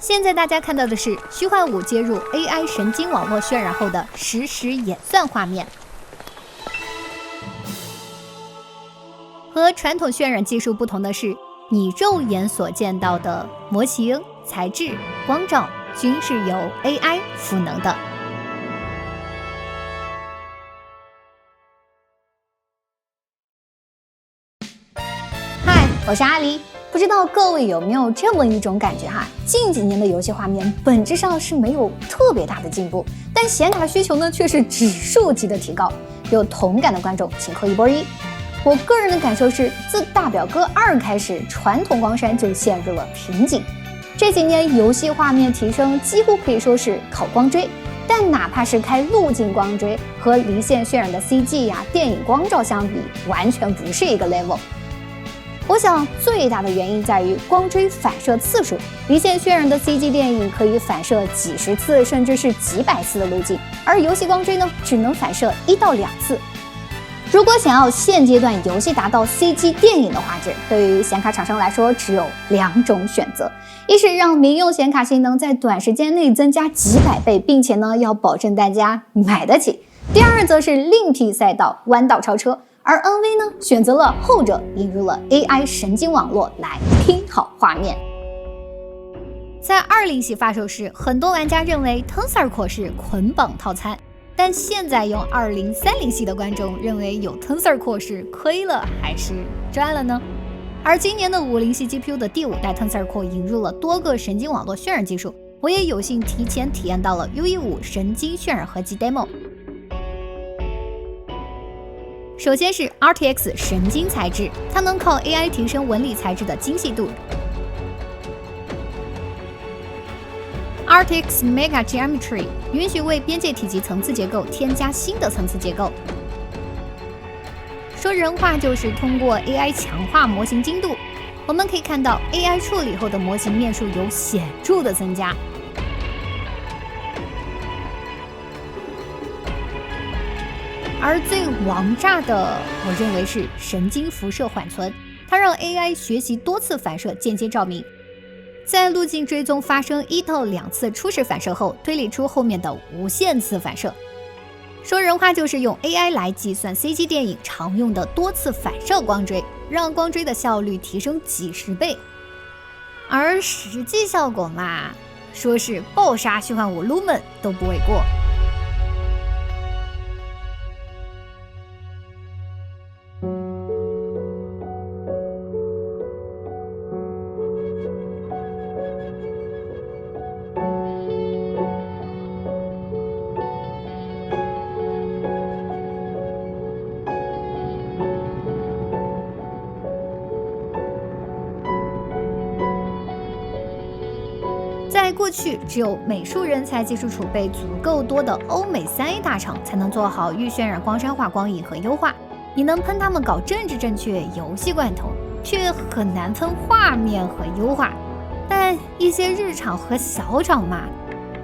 现在大家看到的是虚幻5接入 AI 神经网络渲染后的实时演算画面。和传统渲染技术不同的是，你肉眼所见到的模型、材质、光照均是由 AI 赋能的。嗨，我是阿狸。不知道各位有没有这么一种感觉哈？近几年的游戏画面本质上是没有特别大的进步，但显卡需求呢却是指数级的提高。有同感的观众请扣一波1。我个人的感受是，自大表哥2开始，传统光栅就陷入了瓶颈。这几年游戏画面提升几乎可以说是靠光追，但哪怕是开路径光追，和离线渲染的 CG 呀、电影光照相比，完全不是一个 level。我想最大的原因在于光追反射次数，离线渲染的 CG 电影可以反射几十次甚至是几百次的路径，而游戏光追呢只能反射1到2次。如果想要现阶段游戏达到 CG 电影的画质，对于显卡厂商来说只有2种选择：一是让民用显卡性能在短时间内增加几百倍，并且呢要保证大家买得起；第二则是另辟赛道，弯道超车。而 NV 呢选择了后者，引入了 AI 神经网络来拼好画面。在20系发售时，很多玩家认为 Tensor Core 是捆绑套餐，但现在用2030系的观众认为有 Tensor Core 是亏了还是赚了呢？而今年的50系 GPU 的第5代 Tensor Core 引入了多个神经网络渲染技术，我也有幸提前体验到了 UE5 神经渲染合集 demo。首先是 RTX 神经材质，它能靠 AI 提升纹理材质的精细度。RTX Mega Geometry 允许为边界体积层次结构添加新的层次结构。说人话就是通过 AI 强化模型精度，我们可以看到 AI 处理后的模型面数有显著的增加。而最王炸的，我认为是神经辐射缓存，它让 AI 学习多次反射间接照明，在路径追踪发生1到2次初始反射后，推理出后面的无限次反射。说人话就是用 AI 来计算 CG 电影常用的多次反射光追，让光追的效率提升几十倍。而实际效果嘛，说是爆杀虚幻5 Lumen 都不为过。在过去，只有美术人才技术储备足够多的欧美3A 大厂才能做好预渲染光栅化光影和优化。你能喷他们搞政治正确、游戏罐头，却很难喷画面和优化。但一些日厂和小厂嘛，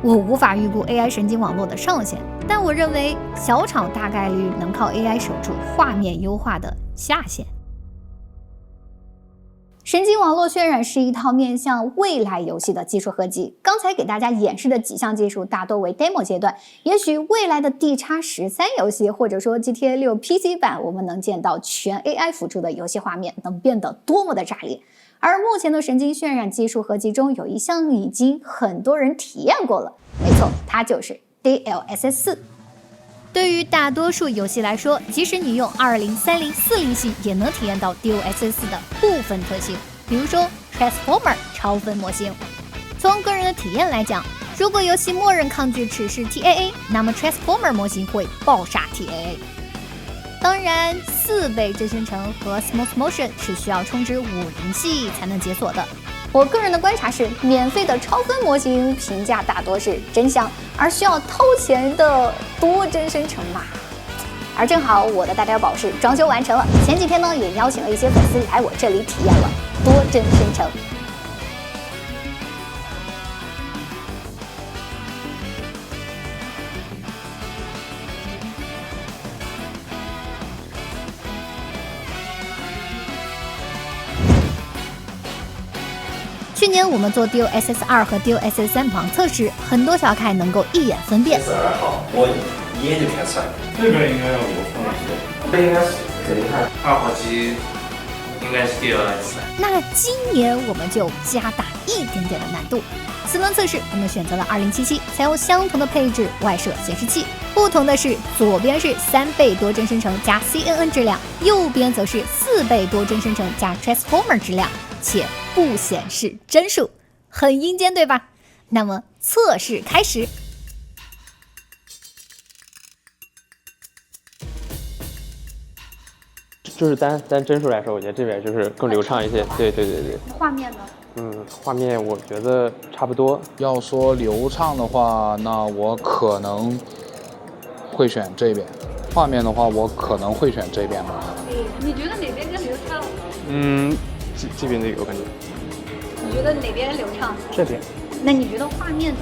我无法预估 AI 神经网络的上限，但我认为小厂大概率能靠 AI 守住画面优化的下限。神经网络渲染是一套面向未来游戏的技术合集，刚才给大家演示的几项技术大多为 demo 阶段，也许未来的 D-13 游戏或者说 GTA 6 PC 版，我们能见到全 AI 辅助的游戏画面能变得多么的炸裂。而目前的神经渲染技术合集中有一项已经很多人体验过了，没错，它就是 DLSS 4。对于大多数游戏来说，即使你用2030、40系也能体验到 DLSS 的部分特性，比如说 Transformer 超分模型。从个人的体验来讲，如果游戏默认抗拒尺式 TAA， 那么 Transformer 模型会爆杀 TAA。当然，4倍真生成和 Smooth Motion 是需要充值50系才能解锁的。我个人的观察是，免费的超分模型评价大多是真香，而需要掏钱的多帧生成嘛。而正好我的大碉堡是装修完成了，前几天呢也邀请了一些粉丝来我这里体验了多帧生成。去年我们做 DOSS2 和 DOSS3 盲测时，很多小凯能够一眼分辨。2号，我一眼就看出来。这边应该要流畅一些。这应该是这一台2号机应该是 DOS。那今年我们就加大一点点的难度。此轮测试我们选择了2077，采用相同的配置外设显示器，不同的是左边是3倍多帧生成加 CNN 质量，右边则是4倍多帧生成加 Transformer 质量，且不显示帧数，很阴间对吧？那么测试开始。就是单帧数来说，我觉得这边就是更流畅一些。对。画面呢？画面我觉得差不多。要说流畅的话，那我可能会选这边；画面的话，我可能会选这边吧。你觉得哪边更流畅？这边这个我感觉。你觉得哪边流畅？这边。那你觉得画面呢？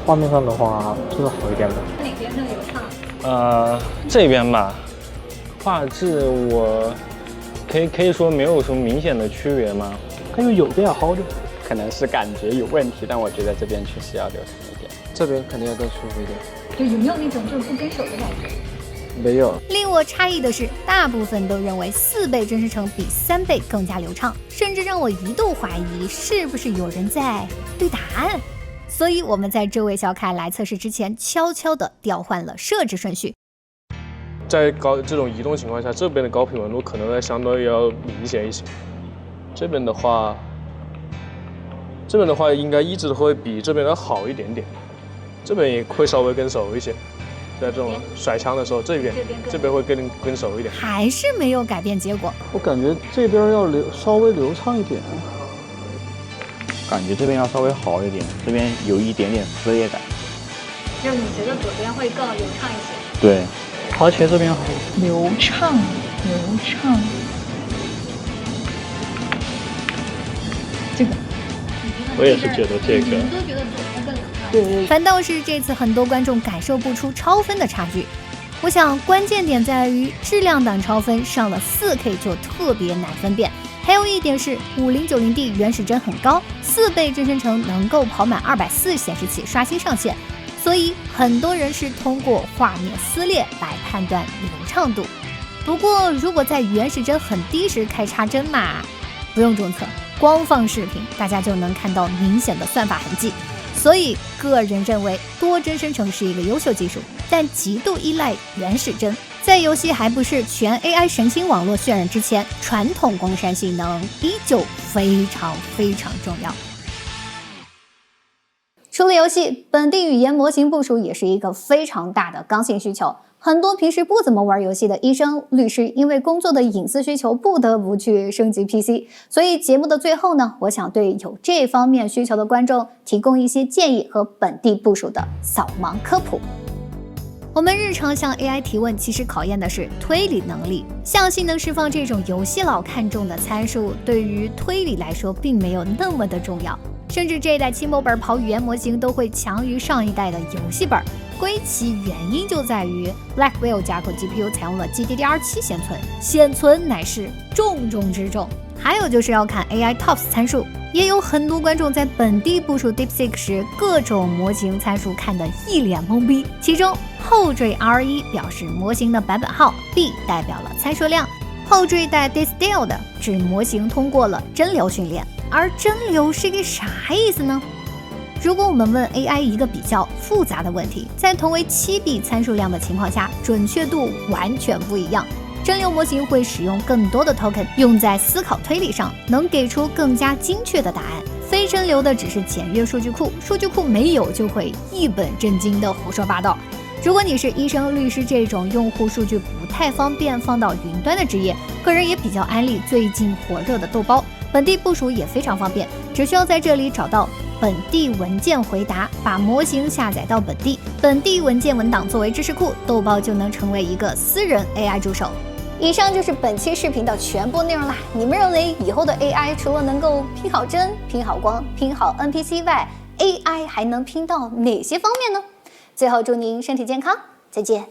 画面上的话，这个好一点吧。哪边更流畅？这边吧。画质我可以说没有什么明显的区别吗？感觉有点好点，可能是感觉有问题，但我觉得这边确实要流畅一点。这边肯定要更舒服一点。就有没有那种就是不跟手的感觉？没有。令我诧异的是，大部分都认为4倍帧生成比3倍更加流畅，甚至让我一度怀疑是不是有人在对答案。所以我们在这位小凯来测试之前，悄悄地调换了设置顺序。在这种移动情况下，这边的高频纹路可能相对要明显一些。这边的话应该一直会比这边的好一点点，这边也会稍微更熟一些。在这种甩枪的时候，这边会更熟一点。还是没有改变结果。我感觉这边要稍微流畅一点，感觉这边要稍微好一点，这边有一点点撕裂感。就是你觉得左边会更流畅一些？对。而且这边好流畅。这个，我也是觉得这个。你们都觉得左边更流畅？对。反倒是这次很多观众感受不出超分的差距。我想关键点在于质量档超分上了 4K 就特别难分辨，还有一点是 5090D 原始帧很高，4倍帧生成能够跑满240显示器刷新上限。所以很多人是通过画面撕裂来判断流畅度。不过如果在原始帧很低时开插帧嘛，不用注册，光放视频大家就能看到明显的算法痕迹。所以个人认为多帧生成是一个优秀技术，但极度依赖原始帧，在游戏还不是全 AI 神经网络渲染之前，传统光闪性能依旧非常重要。除了游戏，本地语言模型部署也是一个非常大的刚性需求。很多平时不怎么玩游戏的医生、律师，因为工作的隐私需求，不得不去升级 PC。所以节目的最后呢，我想对有这方面需求的观众提供一些建议和本地部署的扫盲科普。我们日常向 AI 提问，其实考验的是推理能力。像性能释放这种游戏佬看重的参数，对于推理来说并没有那么的重要。甚至这一代轻薄本跑语言模型都会强于上一代的游戏本，归其原因就在于 Blackwell 架构 GPU 采用了 GDDR7 显存，显存乃是重中之重。还有就是要看 AI TOPS 参数，也有很多观众在本地部署 DeepSeek 时，各种模型参数看得一脸懵逼。其中后缀 R1 表示模型的版本号 ，B 代表了参数量，后缀带 distilled 指模型通过了真流训练。而真流是个啥意思呢？如果我们问 AI 一个比较复杂的问题，在同为7B 参数量的情况下，准确度完全不一样。真流模型会使用更多的 token 用在思考推理上，能给出更加精确的答案。非真流的只是检阅数据库，数据库没有就会一本正经的胡说八道。如果你是医生、律师这种用户数据不太方便放到云端的职业，个人也比较安利最近火热的豆包。本地部署也非常方便，只需要在这里找到本地文件回答，把模型下载到本地文件文档作为知识库，豆包就能成为一个私人 AI 助手。以上就是本期视频的全部内容啦。你们认为以后的 AI 除了能够拼好帧、拼好光、拼好 NPC 外，AI 还能拼到哪些方面呢？最后祝您身体健康，再见。